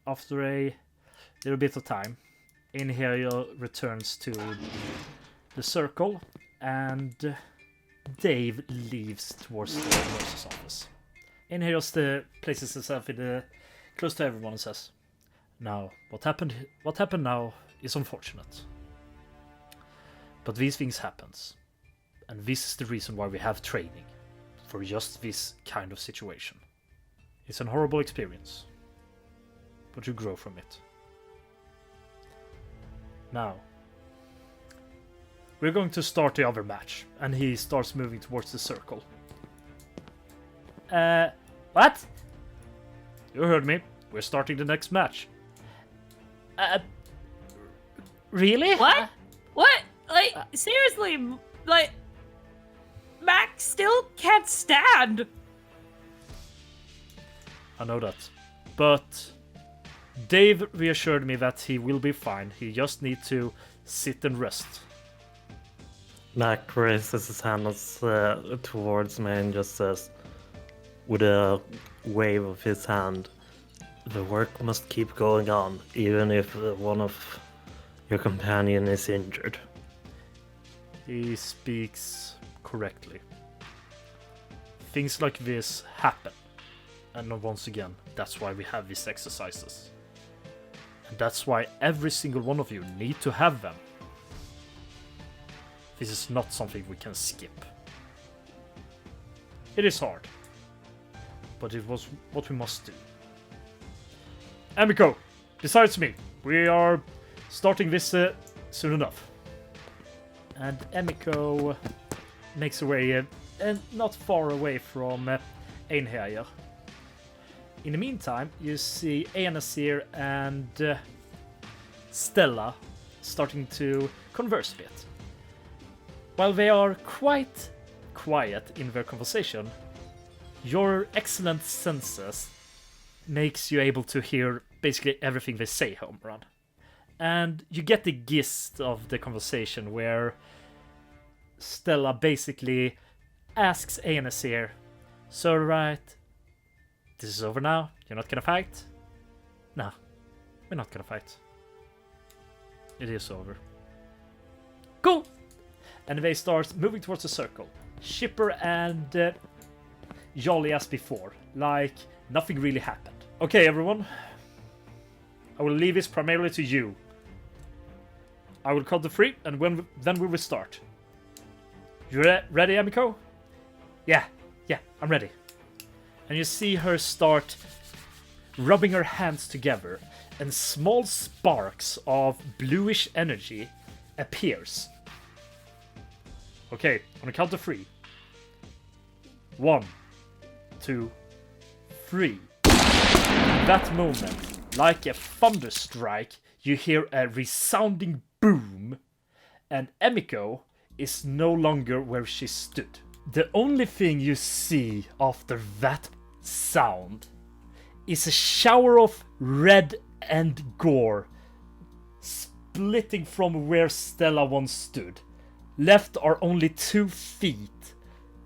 after a little bit of time, Inhario returns to the circle, and Dave leaves towards the nurse's office. Inhario places himself close to everyone and says, "Now, what happened now is unfortunate. But these things happen, and this is the reason why we have training, for just this kind of situation. It's an horrible experience, but you grow from it. Now, we're going to start the other match," and he starts moving towards the circle. What? You heard me. We're starting the next match. Really? What? What? Like, seriously, like, Max still can't stand. I know that. But Dave reassured me that he will be fine. He just needs to sit and rest. Mac raises his hands towards me and just says, with a wave of his hand, "The work must keep going on, even if one of your companion is injured." He speaks correctly. Things like this happen. And once again, that's why we have these exercises. And that's why every single one of you need to have them. This is not something we can skip. It is hard. But it was what we must do. Emiko, besides me, we are starting this soon enough. And Emiko makes her way not far away from Einherjar. In the meantime, you see Einasir and Stella starting to converse a bit. While they are quite quiet in their conversation, your excellent senses makes you able to hear basically everything they say, Homerun. And you get the gist of the conversation where Stella basically asks Einasir, "So right, this is over now? You're not gonna fight?" "No, we're not gonna fight. It is over." Cool! And they start moving towards the circle. Chipper and jolly as before, like nothing really happened. Okay, everyone. I will leave this primarily to you. I will count to 3, and then we will start. You ready, Emiko? Yeah, I'm ready. And you see her start rubbing her hands together, and small sparks of bluish energy appears. Okay, on a count of 3. 1, 2, 3. In that moment, like a thunder strike, you hear a resounding boom, and Emiko is no longer where she stood. The only thing you see after that sound is a shower of red and gore splitting from where Stella once stood. Left are only 2 feet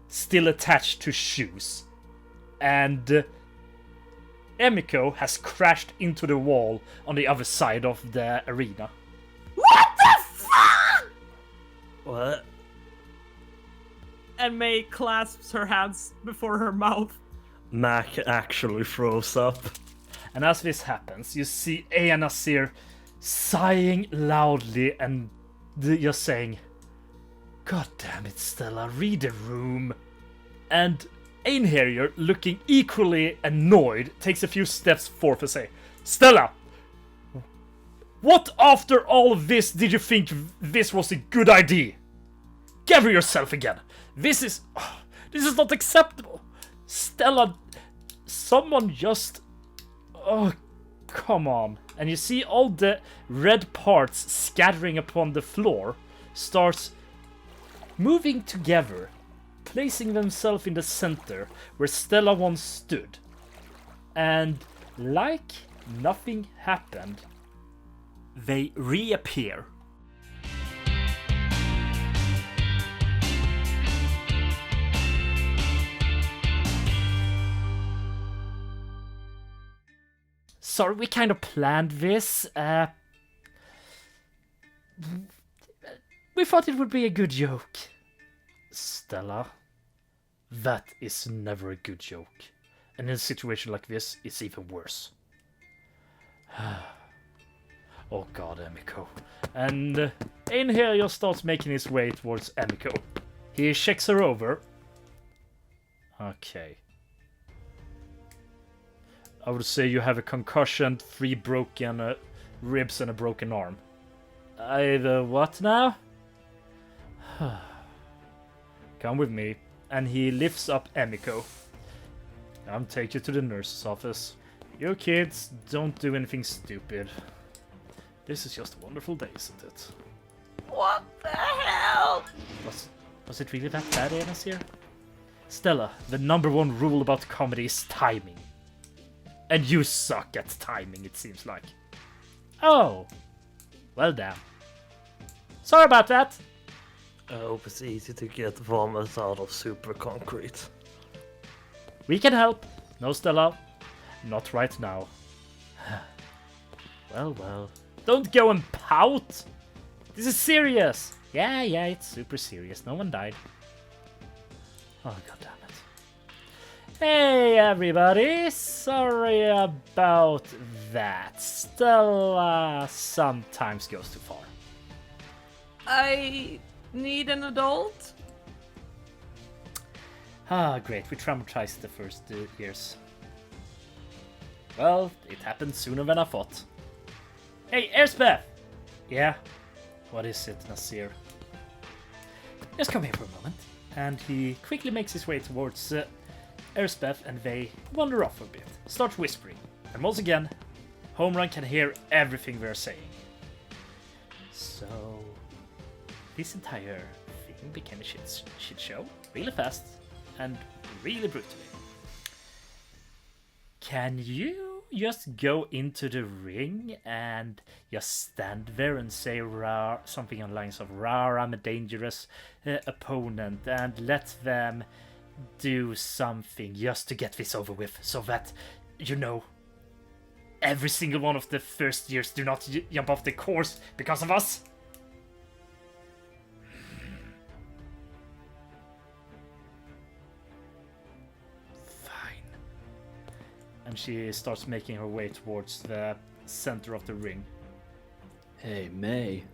still attached to shoes, and Emiko has crashed into the wall on the other side of the arena. What the fuck? What? And May clasps her hands before her mouth. Mac actually froze up. And as this happens, you see Einasir sighing loudly and just saying, "God damn it, Stella, read the room." And Einherjar, looking equally annoyed, takes a few steps forward to say, "Stella, what after all of this did you think this was a good idea? Gather yourself again. This is not acceptable. Stella, someone just... Oh, come on." And you see all the red parts scattering upon the floor starts moving together, placing themselves in the center where Stella once stood. And like nothing happened, they reappear. sorry, we kind of planned this. We thought it would be a good joke. Stella, that is never a good joke. And in a situation like this, it's even worse. Oh god, Emiko. And Einherjar starts making his way towards Emiko. He checks her over. Okay. I would say you have a concussion, 3 broken ribs, and a broken arm. Either what now? Come with me. And he lifts up Emiko. I'll take you to the nurse's office. You kids, don't do anything stupid. This is just a wonderful day, isn't it? What the hell? Was it really that bad, Enas here? Stella, the #1 rule about comedy is timing. And you suck at timing, it seems like. Oh. Well damn. Sorry about that. I hope it's easy to get vomit out of super concrete. We can help. No, Stella. Not right now. Well, well. Don't go and pout! This is serious! Yeah, it's super serious. No one died. Oh, god damn it. Hey, everybody! Sorry about that. Stella sometimes goes too far. I need an adult? Ah, great. We traumatized the first years. Well, it happened sooner than I thought. Hey, Elspeth! Yeah? What is it, Nasir? Just come here for a moment. And he quickly makes his way towards Elspeth, and they wander off a bit. Start whispering. And once again, Homerun can hear everything they're saying. So, this entire thing became a shit show. Really fast. And really brutally. Can you just go into the ring and just stand there and say something on the lines of "Rar, I'm a dangerous opponent," and let them do something just to get this over with, so that, you know, every single one of the first years do not jump off the course because of us? And she starts making her way towards the center of the ring. Hey, May.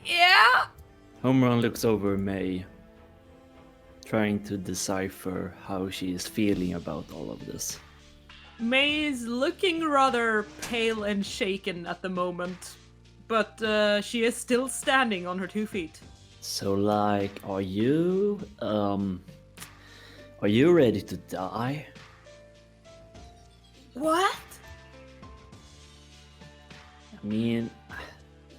Yeah? Homerun looks over May, trying to decipher how she is feeling about all of this. May is looking rather pale and shaken at the moment, but she is still standing on her 2 feet. So, like, are you ready to die? What? I mean,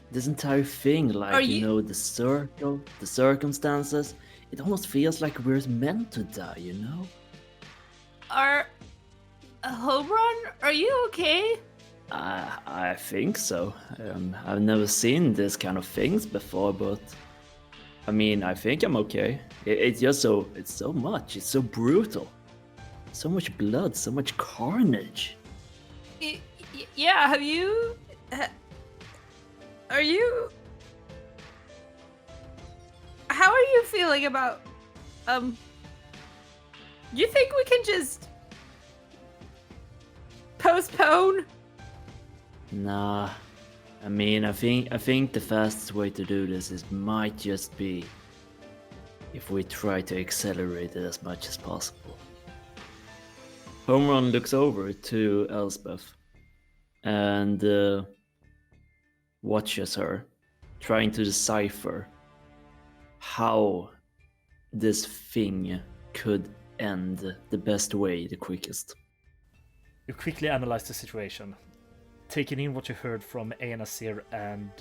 this entire thing, like, you know, the circle, the circumstances, it almost feels like we're meant to die, you know? Homerun, are you okay? I think so. I've never seen this kind of things before, but I mean, I think I'm okay. It's just it's so much, it's so brutal. So much blood, so much carnage. Yeah, have you... Are you... How are you feeling about... You think we can just... postpone? Nah. I mean, I think the fastest way to do this might just be if we try to accelerate it as much as possible. Homerun looks over to Elspeth and watches her, trying to decipher how this thing could end the best way, the quickest. You quickly analyze the situation, taking in what you heard from Einasir and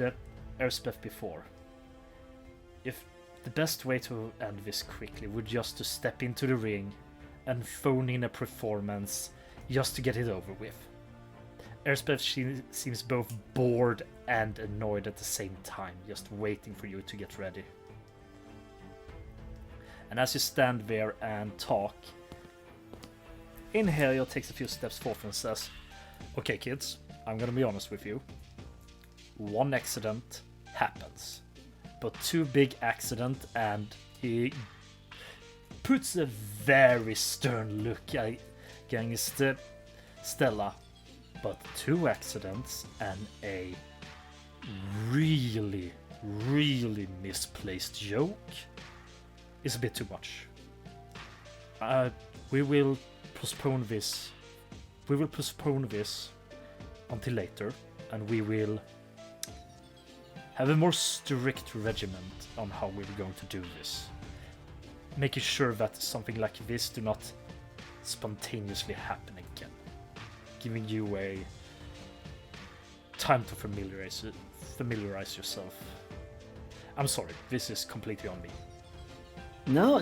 Elspeth before. If the best way to end this quickly would just to step into the ring and phone in a performance just to get it over with. Elspeth, she seems both bored and annoyed at the same time, just waiting for you to get ready. And as you stand there and talk, Einherjar takes a few steps forward and says, "Okay, kids, I'm gonna be honest with you. One accident happens, but 2 big accident, and he puts a very stern look against Stella. But 2 accidents and a really, really misplaced joke is a bit too much. We will postpone this. We will postpone this until later, and we will have a more strict regiment on how we're going to do this, making sure that something like this do not spontaneously happen again, giving you a time to familiarize yourself. I'm sorry, this is completely on me. No,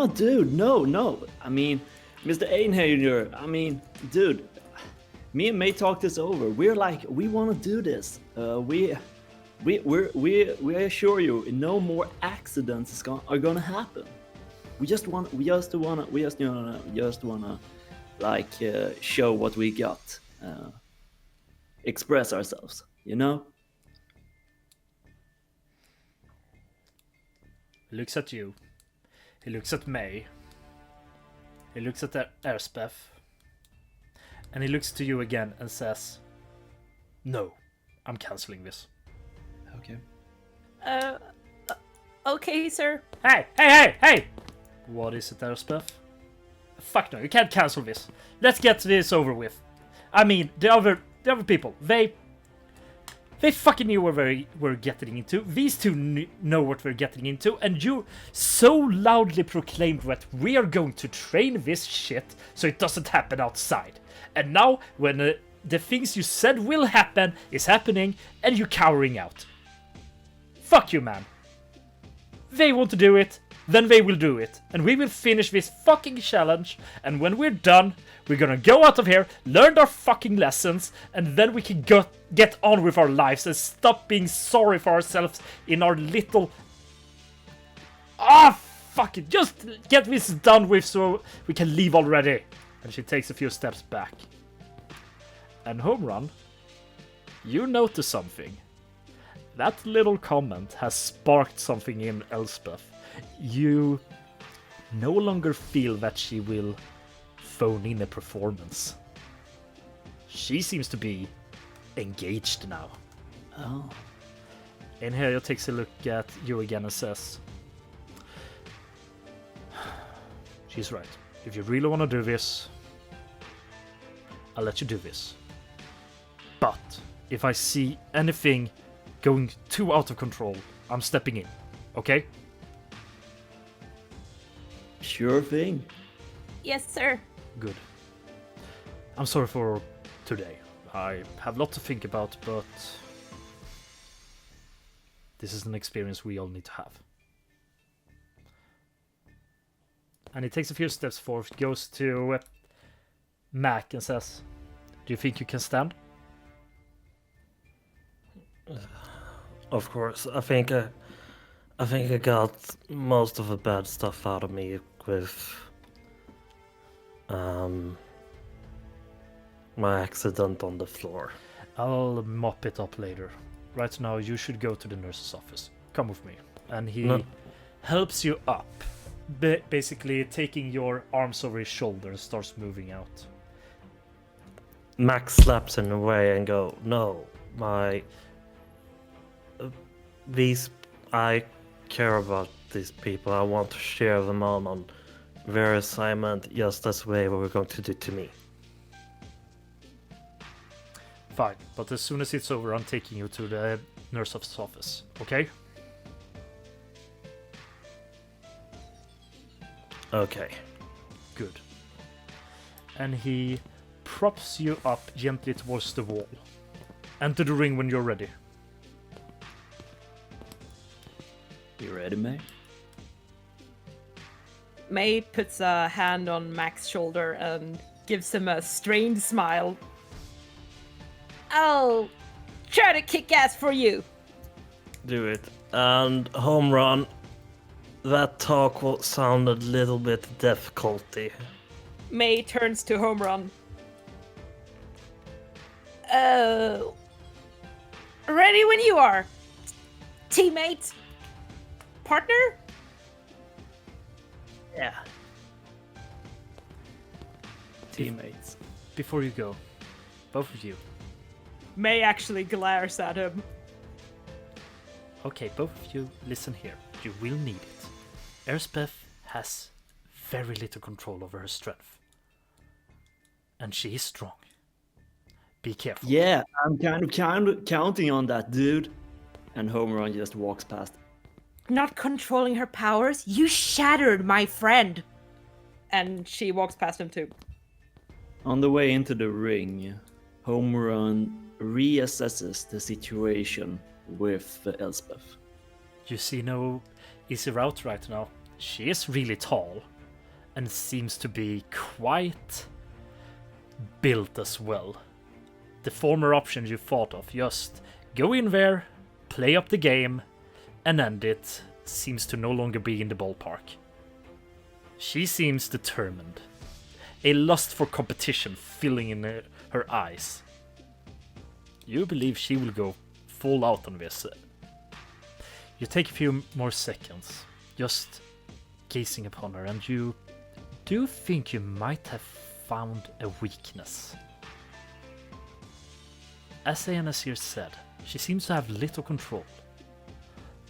dude, no. I mean, Mr. Einhager, I mean, dude, me and May talked this over. We're like, we want to do this. We assure you, no more accidents are gonna happen. We just wanna like show what we got, express ourselves, you know. He looks at you. He looks at May. He looks at Elspeth. And he looks to you again and says, "No, I'm canceling this." Okay. Okay, sir. Hey! What is it, Elspeth? Fuck no, you can't cancel this. Let's get this over with. I mean, the other people, they fucking knew what we're getting into. These 2 know what we're getting into, and you so loudly proclaimed that we are going to train this shit so it doesn't happen outside. And now, when the things you said will happen is happening, and you're cowering out. Fuck you, man. They want to do it, then they will do it, and we will finish this fucking challenge, and when we're done, we're gonna go out of here, learn our fucking lessons, and then we can get on with our lives and stop being sorry for ourselves in our little... Fuck it, just get this done with so we can leave already. And she takes a few steps back. And Home Run, you notice something. That little comment has sparked something in Elspeth. You no longer feel that she will phone in a performance. She seems to be engaged now. Oh. And Helio takes a look at you again and says, "She's right. If you really want to do this, I'll let you do this. But if I see anything going too out of control, I'm stepping in. Okay?" Sure thing. Yes, sir. Good. I'm sorry for today. I have a lot to think about, but this is an experience we all need to have. And he takes a few steps forward, goes to Mac and says, "Do you think you can stand?" Of course, I think I got most of the bad stuff out of me with my accident on the floor. I'll mop it up later. Right now, you should go to the nurse's office. Come with me. And he helps you up, basically taking your arms over his shoulder and starts moving out. Max slaps him away and go, "No, I care about these people. I want to share them on their assignment just as way what we're going to do to me." Fine, but as soon as it's over, I'm taking you to the nurse's office, okay? Okay. Good. And he props you up gently towards the wall. Enter the ring when you're ready. You ready, May? May puts a hand on Mac's shoulder and gives him a strained smile. I'll try to kick ass for you. Do it. And Home Run, that talk sounded a little bit difficulty. May turns to Home Run. Ready when you are. Teammate? Partner? Yeah. Teammates. Before you go, both of you. May actually glares at him. Okay, both of you, listen here. You will need it. Elspeth has very little control over her strength. And she is strong. Be careful. Yeah, I'm kind of counting on that, dude. And Homeron just walks past. Not controlling her powers? You shattered my friend! And she walks past him too. On the way into the ring, Homeron reassesses the situation with Elspeth. You see no easy route right now. She is really tall and seems to be quite built as well. The former options you thought of, just go in there, play up the game, and end it, seems to no longer be in the ballpark. She seems determined. A lust for competition filling in her eyes. You believe she will go full out on this. You take a few more seconds, just gazing upon her, and you do think you might have found a weakness. As Ayanasir said, she seems to have little control.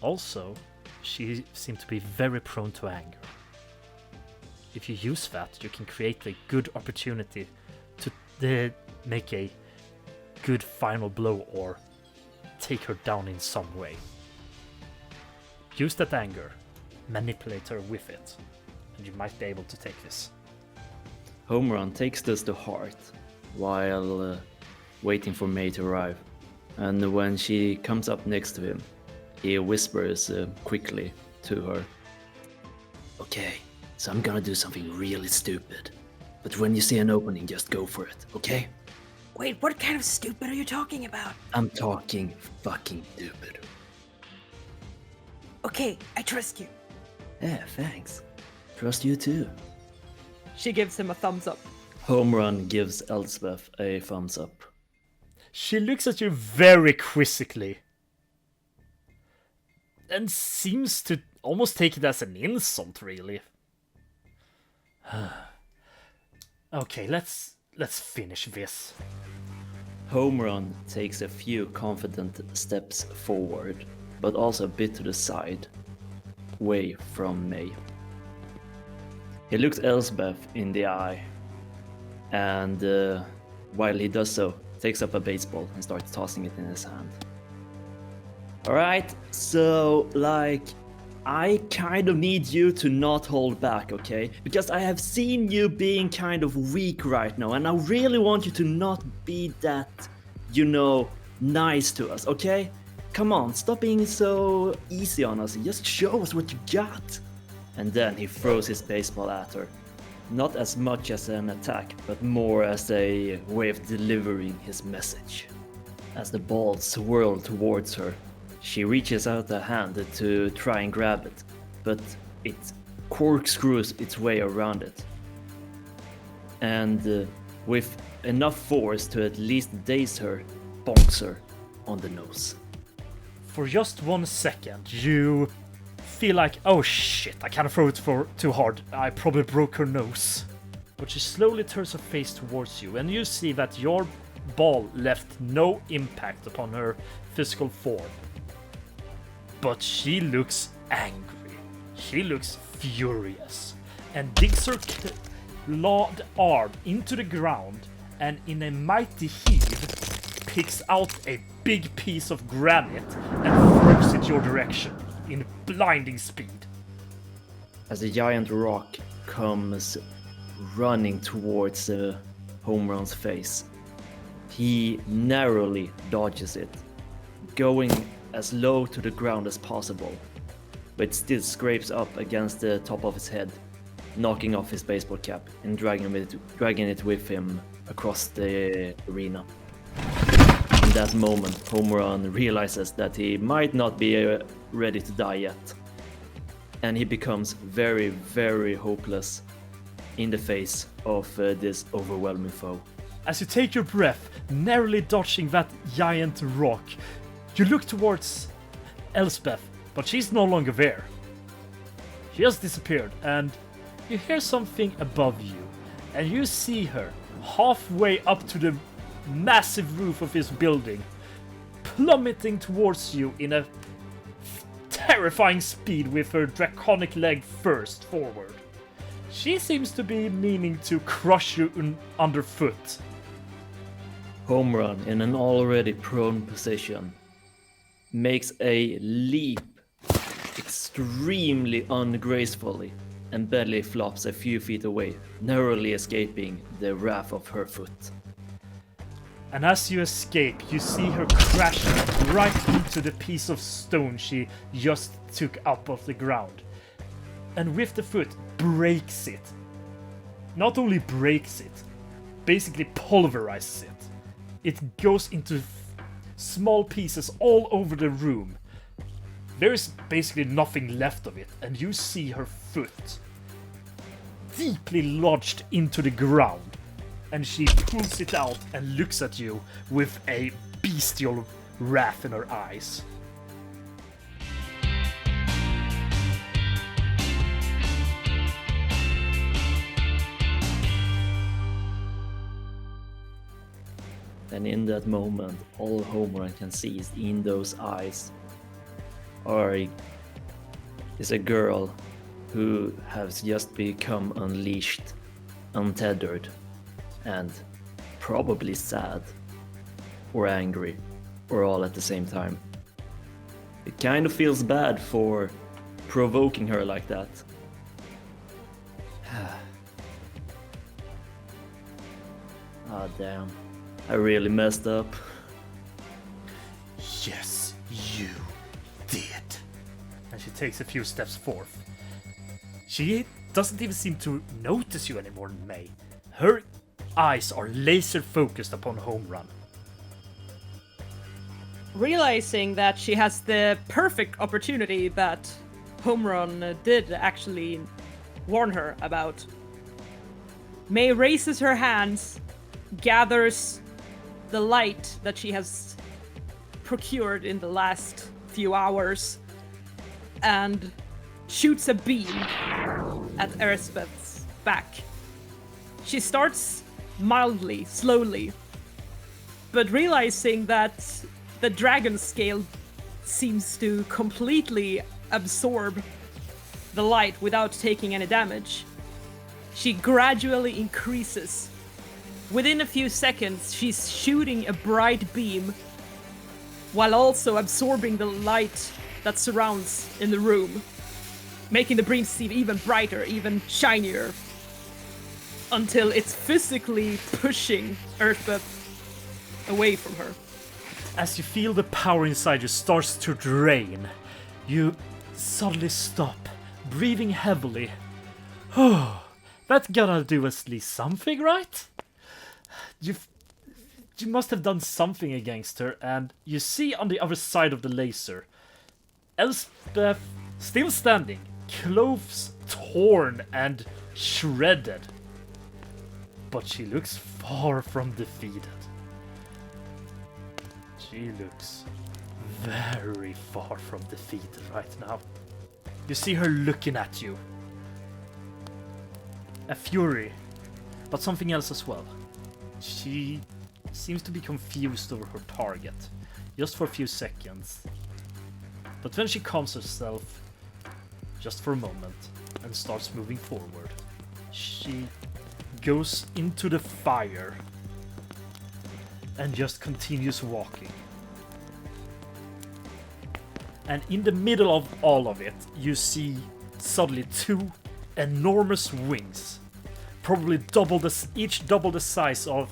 Also, she seems to be very prone to anger. If you use that, you can create a good opportunity to make a good final blow or take her down in some way. Use that anger, manipulate her with it, and you might be able to take this. Homeron takes this to heart while waiting for May to arrive. And when she comes up next to him, he whispers quickly to her. Okay, so I'm gonna do something really stupid. But when you see an opening, just go for it, okay? Wait, what kind of stupid are you talking about? I'm talking fucking stupid. Okay, I trust you. Yeah, thanks. Trust you too. She gives him a thumbs up. Homerun gives Elspeth a thumbs up. She looks at you very quizzically. And seems to almost take it as an insult, really. Okay, let's finish this. Homerun takes a few confident steps forward, but also a bit to the side, away from May. He looks Elspeth in the eye, and while he does so, takes up a baseball and starts tossing it in his hand. Alright, so, I kind of need you to not hold back, okay? Because I have seen you being kind of weak right now, and I really want you to not be that, nice to us, okay? Come on, stop being so easy on us and just show us what you got. And then he throws his baseball at her. Not as much as an attack, but more as a way of delivering his message. As the ball swirls towards her, she reaches out a hand to try and grab it, but it corkscrews its way around it. And with enough force to at least daze her, bonks her on the nose. For just 1 second, you feel like, oh shit, I can't throw it too hard. I probably broke her nose. But she slowly turns her face towards you, and you see that your ball left no impact upon her physical form. But she looks angry. She looks furious. And digs her clawed arm into the ground, and in a mighty heave, picks out a big piece of granite and throws it your direction in blinding speed. As a giant rock comes running towards Homerun's face, he narrowly dodges it, going as low to the ground as possible, but still scrapes up against the top of his head, knocking off his baseball cap and dragging it with him across the arena. In that moment, Homerun realizes that he might not be ready to die yet, and he becomes very, very hopeless in the face of this overwhelming foe. As you take your breath, narrowly dodging that giant rock, you look towards Elspeth, but she's no longer there. She has disappeared, and you hear something above you, and you see her halfway up to the massive roof of this building, plummeting towards you in a terrifying speed with her draconic leg first forward. She seems to be meaning to crush you underfoot. Home run in an already prone position. Makes a leap extremely ungracefully and belly flops a few feet away, narrowly escaping the wrath of her foot. And as you escape, you see her crash right into the piece of stone she just took up off the ground. And with the foot, breaks it. Not only breaks it, basically pulverizes it. It goes into small pieces all over the room. There is basically nothing left of it, and you see her foot deeply lodged into the ground. And she pulls it out and looks at you with a bestial wrath in her eyes. And in that moment, all Homerun can see is in those eyes is a girl who has just become unleashed, untethered, and probably sad, or angry, or all at the same time. It kind of feels bad for provoking her like that. Ah, damn. I really messed up. Yes, you did. And she takes a few steps forth. She doesn't even seem to notice you anymore, May. Her eyes are laser focused upon Homerun. Realizing that she has the perfect opportunity that Homerun did actually warn her about, May raises her hands, gathers the light that she has procured in the last few hours, and shoots a beam at Elspeth's back. She starts mildly, slowly, but realizing that the dragon scale seems to completely absorb the light without taking any damage, she gradually increases. Within a few seconds, she's shooting a bright beam while also absorbing the light that surrounds in the room, making the beam seem even brighter, even shinier, until it's physically pushing Elspeth away from her. As you feel the power inside you starts to drain, you suddenly stop, breathing heavily. Oh, that's gonna do at least something, right? You must have done something against her, and you see on the other side of the laser, Elspeth still standing, clothes torn and shredded. But she looks far from defeated. She looks very far from defeated right now. You see her looking at you. A fury, but something else as well. She seems to be confused over her target, just for a few seconds. But then she calms herself, just for a moment, and starts moving forward. She goes into the fire and just continues walking. And in the middle of all of it, you see suddenly two enormous wings, probably each double the size of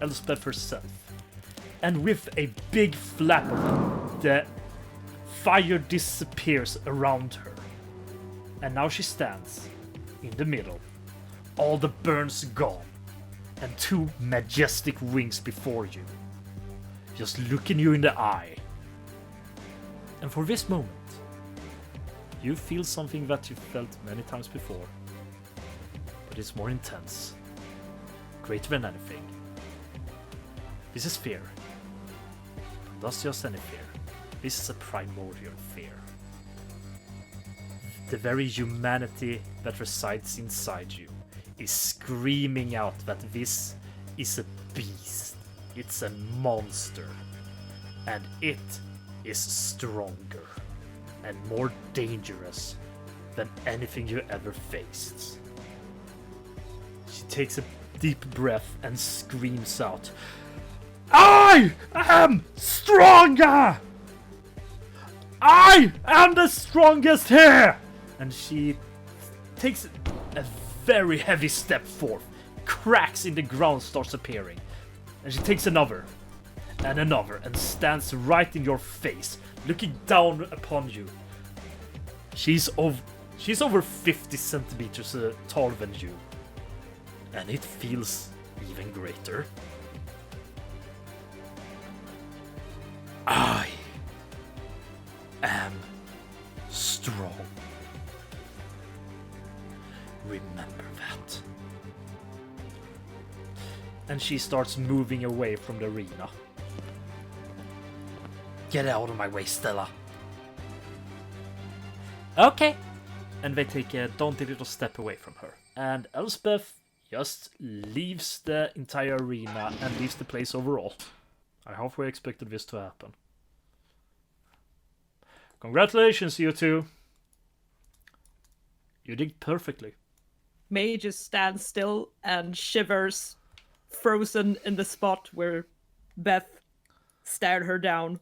Elspeth herself. And with a big flap of it, the fire disappears around her. And now she stands in the middle, all the burns gone, and two majestic wings before you, just looking you in the eye. And for this moment, you feel something that you felt many times before, but it's more intense, greater than anything. This is fear. Not just any fear. This is a primordial fear. The very humanity that resides inside you is screaming out that this is a beast. It's a monster. And it is stronger and more dangerous than anything you ever faced. She takes a deep breath and screams out, I am stronger! I am the strongest here! And she takes a very heavy step forth. Cracks in the ground starts appearing. And she takes another and stands right in your face, looking down upon you. She's over 50 centimeters taller than you. And it feels even greater. I am strong. Remember that. And she starts moving away from the arena. Get out of my way, Stella. Okay. And they take a daunting little step away from her. And Elspeth just leaves the entire arena and leaves the place overall. I halfway expected this to happen. Congratulations, you two. You did perfectly. May just stands still and shivers, frozen in the spot where Beth stared her down.